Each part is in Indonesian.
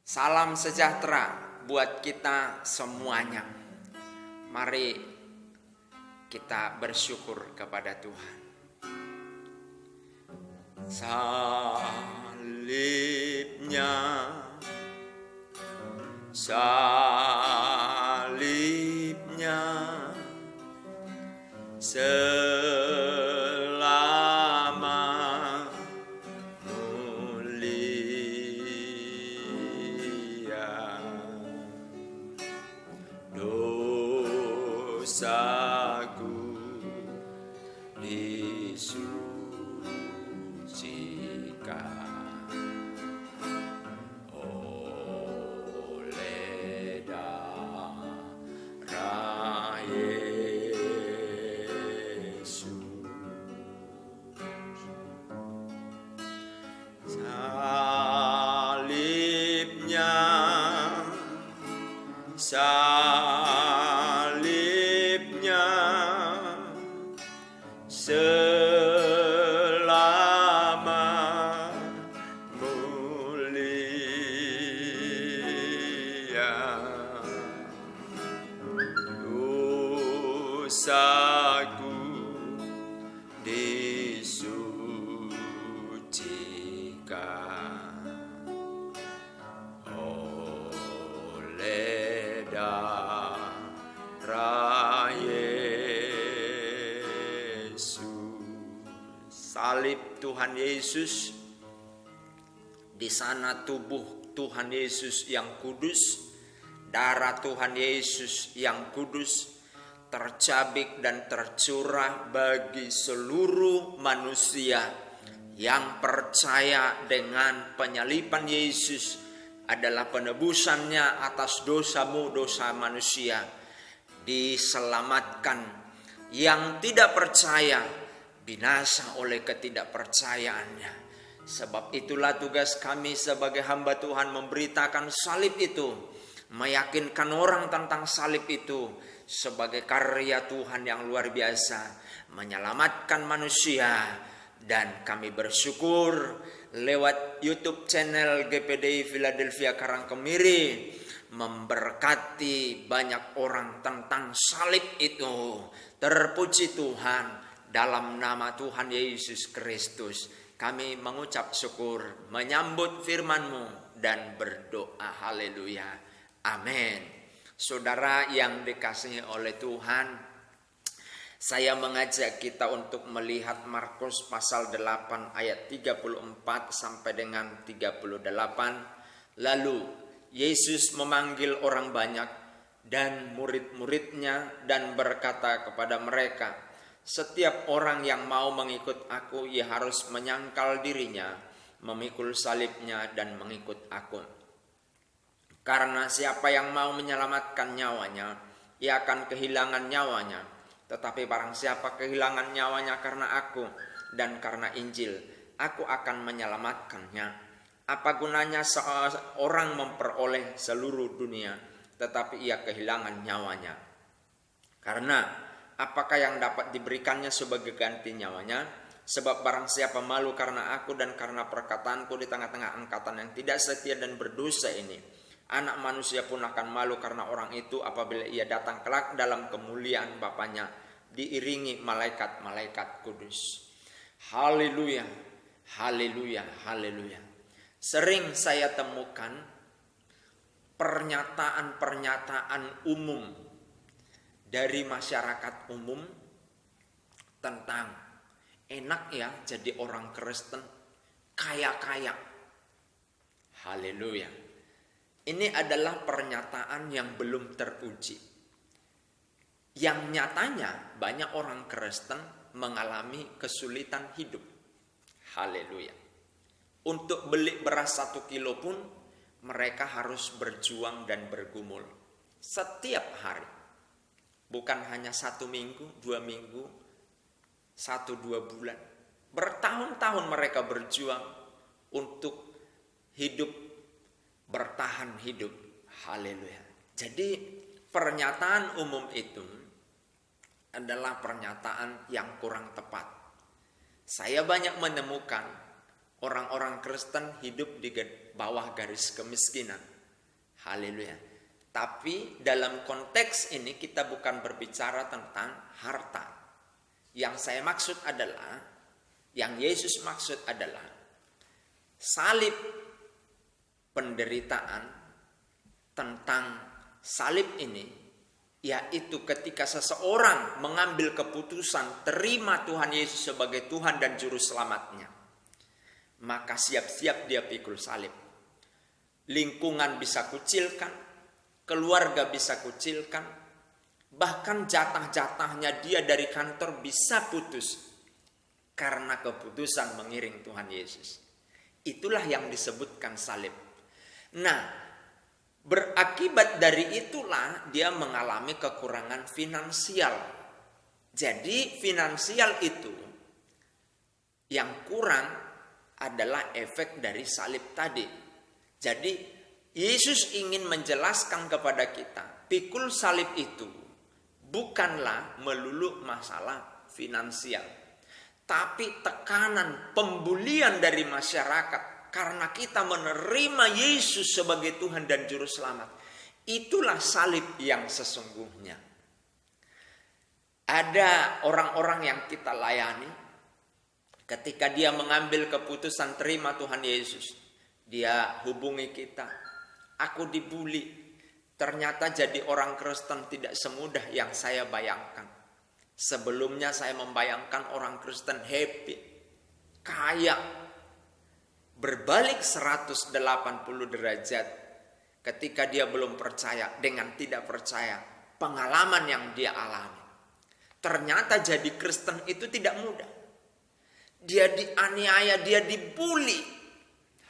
Salam sejahtera buat kita semuanya. Mari kita bersyukur kepada Tuhan. Salibnya selama mulia, dosaku disucikan oleh darah Yesus. Salibnya selama mulia, dosaku disucikan oleh darah Yesus. Salib Tuhan Yesus, di sana tubuh Tuhan Yesus yang kudus, darah Tuhan Yesus yang kudus tercabik dan tercurah bagi seluruh manusia yang percaya dengan penyaliban Yesus adalah penebusannya atas dosamu, dosa manusia, diselamatkan. Yang tidak percaya binasa oleh ketidakpercayaannya. Sebab itulah tugas kami sebagai hamba Tuhan memberitakan salib itu, meyakinkan orang tentang salib itu sebagai karya Tuhan yang luar biasa, menyelamatkan manusia. Dan kami bersyukur lewat YouTube channel GPDI Philadelphia Karangkemiri memberkati banyak orang tentang salib itu. Terpuji Tuhan, dalam nama Tuhan Yesus Kristus kami mengucap syukur, menyambut firman-Mu dan berdoa. Haleluya. Amin. Saudara yang dikasihi oleh Tuhan, saya mengajak kita untuk melihat Markus pasal 8 ayat 34 sampai dengan 38. Lalu Yesus memanggil orang banyak dan murid-muridnya dan berkata kepada mereka, "Setiap orang yang mau mengikut aku, ia harus menyangkal dirinya, memikul salibnya dan mengikut aku. Karena siapa yang mau menyelamatkan nyawanya, ia akan kehilangan nyawanya. Tetapi barang siapa kehilangan nyawanya karena aku dan karena Injil, aku akan menyelamatkannya. Apa gunanya seorang memperoleh seluruh dunia, tetapi ia kehilangan nyawanya? Karena apakah yang dapat diberikannya sebagai ganti nyawanya? Sebab barang siapa malu karena aku dan karena perkataanku di tengah-tengah angkatan yang tidak setia dan berdosa ini, Anak Manusia pun akan malu karena orang itu apabila ia datang kelak dalam kemuliaan Bapanya, diiringi malaikat-malaikat kudus." Haleluya, haleluya, haleluya. Sering saya temukan pernyataan-pernyataan umum dari masyarakat umum tentang enak ya jadi orang Kristen, kaya-kaya. Haleluya. Ini adalah pernyataan yang belum teruji. Yang nyatanya banyak orang Kristen mengalami kesulitan hidup. Haleluya. Untuk beli beras 1 kilo pun mereka harus berjuang dan bergumul setiap hari. Bukan hanya 1 minggu, 2 minggu, 1-2 bulan. Bertahun-tahun mereka berjuang untuk hidup, bertahan hidup. Haleluya. Jadi pernyataan umum itu adalah pernyataan yang kurang tepat. Saya banyak menemukan orang-orang Kristen hidup di bawah garis kemiskinan. Haleluya. Tapi dalam konteks ini kita bukan berbicara tentang harta. Yang saya maksud adalah, yang Yesus maksud adalah salib penderitaan. Tentang salib ini, yaitu ketika seseorang mengambil keputusan terima Tuhan Yesus sebagai Tuhan dan Juru Selamatnya, maka siap-siap dia pikul salib. Lingkungan bisa kucilkan, keluarga bisa kucilkan, bahkan jatah-jatahnya dia dari kantor bisa putus karena keputusan mengiring Tuhan Yesus. Itulah yang disebutkan salib. Nah, berakibat dari itulah dia mengalami kekurangan finansial. Jadi finansial itu yang kurang adalah efek dari salib tadi. Jadi Yesus ingin menjelaskan kepada kita, pikul salib itu bukanlah melulu masalah finansial, tapi tekanan, pembulian dari masyarakat karena kita menerima Yesus sebagai Tuhan dan Juru Selamat. Itulah salib yang sesungguhnya. Ada orang-orang yang kita layani, ketika dia mengambil keputusan terima Tuhan Yesus, dia hubungi kita. Aku dibully. Ternyata jadi orang Kristen tidak semudah yang saya bayangkan. Sebelumnya saya membayangkan orang Kristen happy, kaya, berbalik 180 derajat ketika dia belum percaya dengan tidak percaya, pengalaman yang dia alami. Ternyata jadi Kristen itu tidak mudah. Dia dianiaya, dia dibully,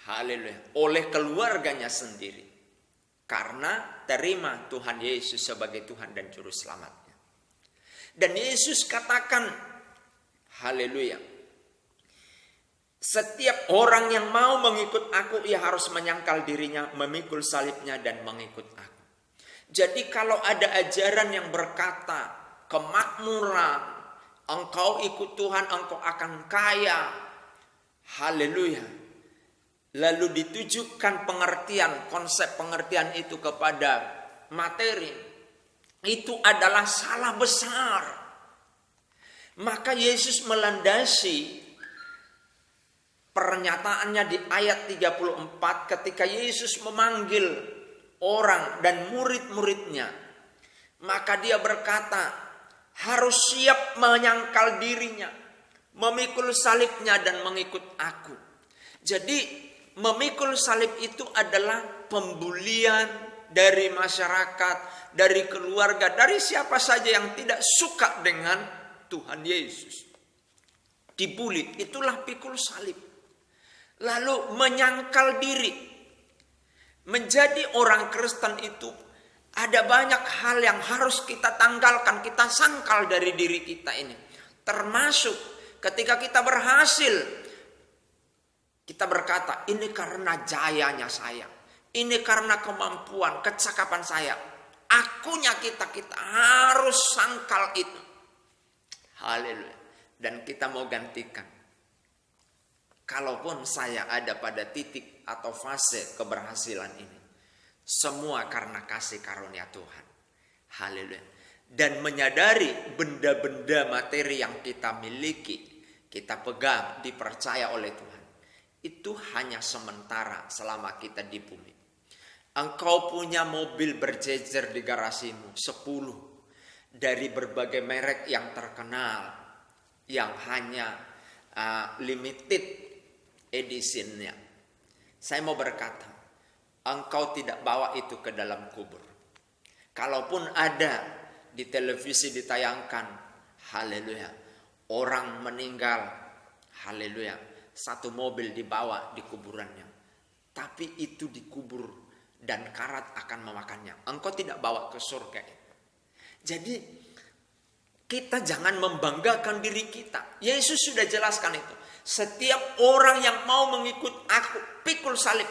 haleluya, oleh keluarganya sendiri karena terima Tuhan Yesus sebagai Tuhan dan Juru Selamatnya. Dan Yesus katakan, haleluya, setiap orang yang mau mengikut aku, ia harus menyangkal dirinya, memikul salibnya dan mengikut aku. Jadi kalau ada ajaran yang berkata kemakmuran, engkau ikut Tuhan, engkau akan kaya, haleluya, lalu ditujukan pengertian, konsep pengertian itu kepada materi, itu adalah salah besar. Maka Yesus melandasi pernyataannya di ayat 34 ketika Yesus memanggil orang dan murid-muridnya. Maka dia berkata, harus siap menyangkal dirinya, memikul salibnya dan mengikut aku. Jadi memikul salib itu adalah pembulian dari masyarakat, dari keluarga, dari siapa saja yang tidak suka dengan Tuhan Yesus. Dibuli, itulah pikul salib. Lalu menyangkal diri. Menjadi orang Kristen itu ada banyak hal yang harus kita tanggalkan, kita sangkal dari diri kita ini. Termasuk ketika kita berhasil, kita berkata, ini karena jayanya saya, ini karena kemampuan, kecakapan saya. Akunya kita harus sangkal itu. Haleluya. Dan kita mau gantikan. Kalaupun saya ada pada titik atau fase keberhasilan ini, semua karena kasih karunia Tuhan. Haleluya. Dan menyadari benda-benda materi yang kita miliki, kita pegang, dipercaya oleh Tuhan, itu hanya sementara selama kita di bumi. Engkau punya mobil berjejer di garasimu, 10 dari berbagai merek yang terkenal, yang hanya limited editionnya. Saya mau berkata, engkau tidak bawa itu ke dalam kubur. Kalaupun ada di televisi ditayangkan, haleluya, orang meninggal, haleluya, satu mobil dibawa di kuburannya, tapi itu dikubur dan karat akan memakannya. Engkau tidak bawa ke surga. Jadi kita jangan membanggakan diri kita. Yesus sudah jelaskan itu. Setiap orang yang mau mengikut aku, pikul salib.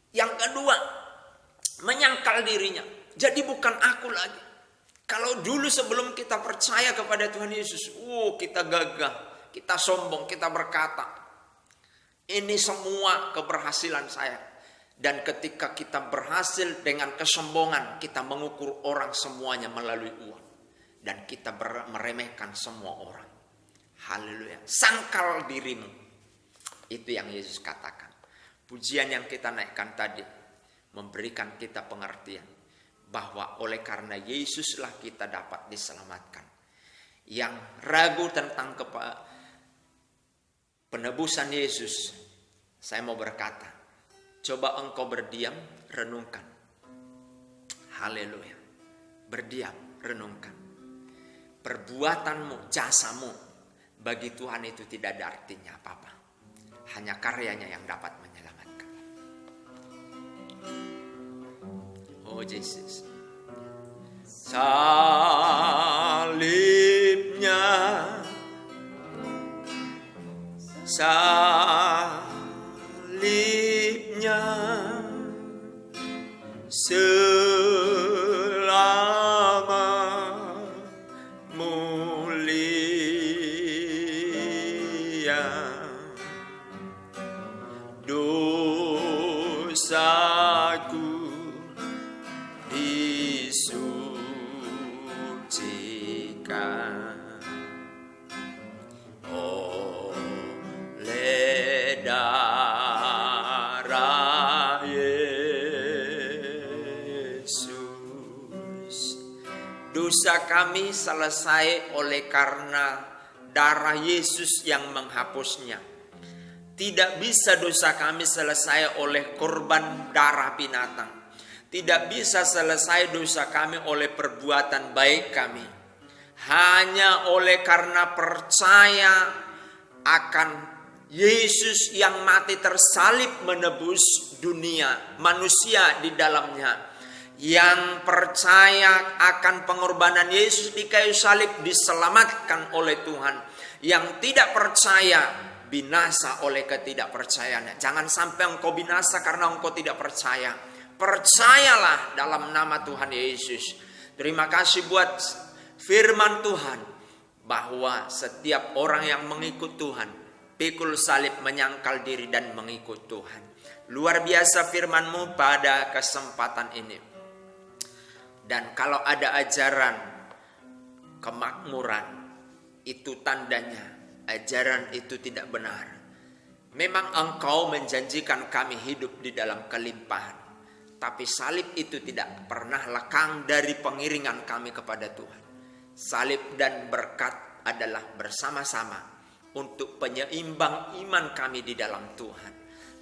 Yang kedua, menyangkal dirinya. Jadi bukan aku lagi. Kalau dulu sebelum kita percaya kepada Tuhan Yesus, kita gagah, kita sombong, kita berkata, ini semua keberhasilan saya. Dan ketika kita berhasil dengan kesombongan, kita mengukur orang semuanya melalui uang. Dan kita meremehkan semua orang. Haleluya. Sangkal dirimu. Itu yang Yesus katakan. Pujian yang kita naikkan tadi memberikan kita pengertian bahwa oleh karena Yesuslah kita dapat diselamatkan. Yang ragu tentang penebusan Yesus, saya mau berkata, coba engkau berdiam, renungkan. Haleluya. Berdiam, renungkan. Perbuatanmu, jasamu bagi Tuhan itu tidak ada artinya apa-apa. Hanya karyanya yang dapat menyelamatkan. Oh Yesus. Salibnya, salibnya selama mulia, dosaku disucikan oleh darah Yesus. Dosa kami selesai oleh karena darah Yesus yang menghapusnya. Tidak bisa dosa kami selesai oleh korban darah binatang. Tidak bisa selesai dosa kami oleh perbuatan baik kami. Hanya oleh karena percaya akan Yesus yang mati tersalib menebus dunia, manusia di dalamnya. Yang percaya akan pengorbanan Yesus di kayu salib diselamatkan oleh Tuhan. Yang tidak percaya binasa oleh ketidakpercayaannya. Jangan sampai engkau binasa karena engkau tidak percaya. Percayalah dalam nama Tuhan Yesus. Terima kasih buat firman Tuhan bahwa setiap orang yang mengikut Tuhan pikul salib, menyangkal diri dan mengikut Tuhan. Luar biasa firman-Mu pada kesempatan ini. Dan kalau ada ajaran kemakmuran, itu tandanya ajaran itu tidak benar. Memang Engkau menjanjikan kami hidup di dalam kelimpahan. Tapi salib itu tidak pernah lekang dari pengiringan kami kepada Tuhan. Salib dan berkat adalah bersama-sama untuk penyeimbang iman kami di dalam Tuhan.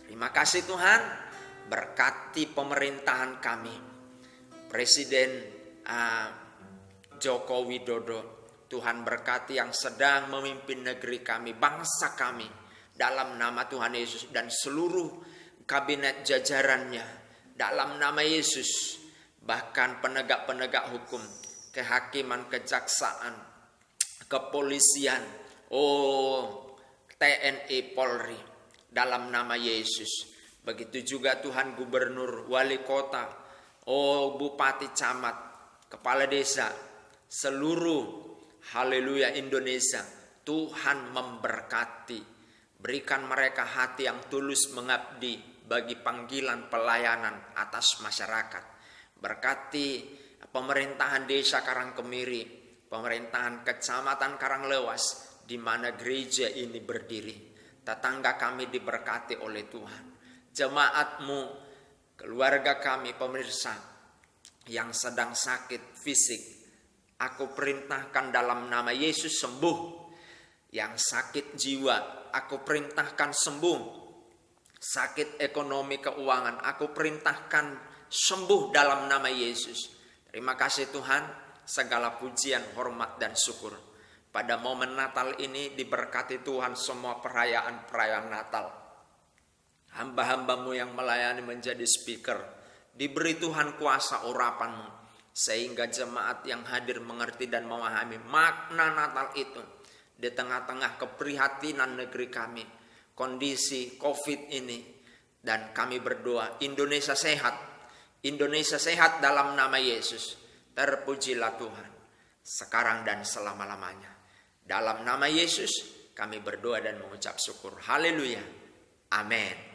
Terima kasih Tuhan, berkati pemerintahan kami. Presiden Joko Widodo, Tuhan berkati yang sedang memimpin negeri kami, bangsa kami, dalam nama Tuhan Yesus, dan seluruh kabinet jajarannya, dalam nama Yesus. Bahkan penegak-penegak hukum, kehakiman, kejaksaan, kepolisian, TNI, Polri, dalam nama Yesus. Begitu juga Tuhan gubernur, wali kota, bupati, camat, kepala desa, seluruh haleluya Indonesia. Tuhan memberkati, berikan mereka hati yang tulus mengabdi bagi panggilan pelayanan atas masyarakat. Berkati pemerintahan desa Karangkemiri, pemerintahan kecamatan Karanglewas, di mana gereja ini berdiri. Tetangga kami diberkati oleh Tuhan. Jemaat-Mu, keluarga kami, pemirsa yang sedang sakit fisik, aku perintahkan dalam nama Yesus sembuh. Yang sakit jiwa, aku perintahkan sembuh. Sakit ekonomi keuangan, aku perintahkan sembuh dalam nama Yesus. Terima kasih Tuhan, segala pujian, hormat dan syukur. Pada momen Natal ini diberkati Tuhan semua perayaan-perayaan Natal. Hamba-hamba-Mu yang melayani menjadi speaker, diberi Tuhan kuasa urapan-Mu, sehingga jemaat yang hadir mengerti dan memahami makna Natal itu. Di tengah-tengah keprihatinan negeri kami, kondisi COVID ini, dan kami berdoa Indonesia sehat. Indonesia sehat dalam nama Yesus. Terpujilah Tuhan sekarang dan selama-lamanya. Dalam nama Yesus kami berdoa dan mengucap syukur. Haleluya. Amin.